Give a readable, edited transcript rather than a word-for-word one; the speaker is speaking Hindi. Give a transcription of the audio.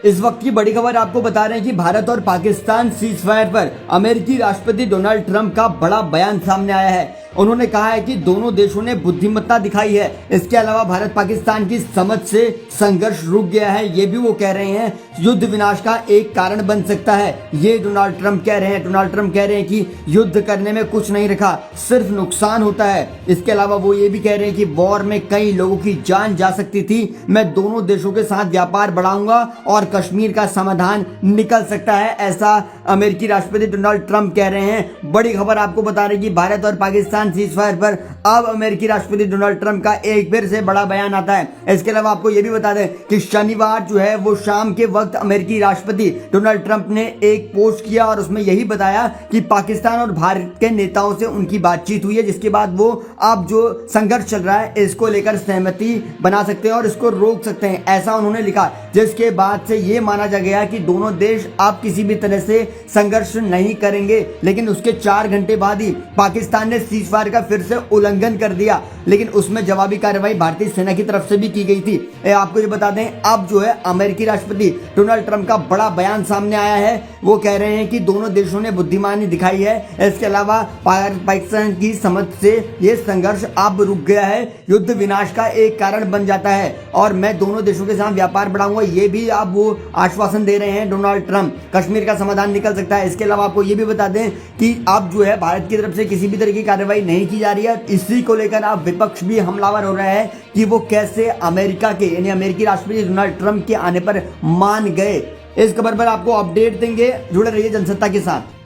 इस वक्त की बड़ी खबर आपको बता रहे हैं कि भारत और पाकिस्तान सीजफायर पर अमेरिकी राष्ट्रपति डोनाल्ड ट्रंप का बड़ा बयान सामने आया है। उन्होंने कहा है कि दोनों देशों ने बुद्धिमत्ता दिखाई है। इसके अलावा भारत पाकिस्तान की समझ से संघर्ष रुक गया है, ये भी वो कह रहे हैं। युद्ध विनाश का एक कारण बन सकता है, ये डोनाल्ड ट्रंप कह रहे हैं। डोनाल्ड ट्रंप कह रहे हैं कि युद्ध करने में कुछ नहीं रखा, सिर्फ नुकसान होता है। इसके अलावा वो ये भी कह रहे हैं कि वॉर में कई लोगों की जान जा सकती थी। मैं दोनों देशों के साथ व्यापार बढ़ाऊंगा और कश्मीर का समाधान निकल सकता है, ऐसा अमेरिकी राष्ट्रपति डोनाल्ड ट्रंप कह रहे हैं। बड़ी खबर आपको बता रही कि भारत और पाकिस्तान सीजफायर पर अब अमेरिकी राष्ट्रपति डोनाल्ड ट्रंप का एक फिर से बड़ा बयान आता है। इसके अलावा आपको यह भी बता दें कि शनिवार जो है वो शाम के वक्त अमेरिकी राष्ट्रपति डोनाल्ड ट्रंप ने एक पोस्ट किया और उसमें यही बताया कि पाकिस्तान और भारत के नेताओं से उनकी बातचीत हुई है, जिसके बाद वो अब जो संघर्ष चल रहा है इसको लेकर सहमति बना सकते हैं और इसको रोक सकते हैं, ऐसा उन्होंने लिखा। जिसके बाद से ये माना जा गया कि दोनों देश अब किसी भी तरह से संघर्ष नहीं करेंगे। लेकिन उसके 4 घंटे बाद ही पाकिस्तान ने सीजफायर का फिर से उल्लंघन कर दिया, लेकिन उसमें जवाबी कार्रवाई भारतीय सेना की तरफ से भी की गई थी। आपको ये बता दें, अब जो है अमेरिकी राष्ट्रपति डोनाल्ड ट्रंप का बड़ा बयान सामने आया है। वो कह रहे हैं कि दोनों देशों ने बुद्धिमानी दिखाई है। इसके अलावा पाकिस्तान की समझ से ये संघर्ष अब रुक गया है, युद्ध विनाश का एक कारण बन जाता है और मैं दोनों देशों के साथ व्यापार बढ़ाऊंगा, ये भी अब वो आश्वासन दे रहे हैं डोनाल्ड ट्रंप। कश्मीर का समाधान निकल सकता है। इसके अलावा आपको ये भी बता दें कि अब जो है भारत की तरफ से किसी भी तरह की कार्रवाई नहीं की जा रही है। इसी को लेकर अब विपक्ष भी हमलावर हो रहा है कि वो कैसे अमेरिका के यानी अमेरिकी राष्ट्रपति डोनाल्ड ट्रंप के आने पर मान गए। इस खबर पर आपको अपडेट देंगे, जुड़े रहिए जनसत्ता के साथ।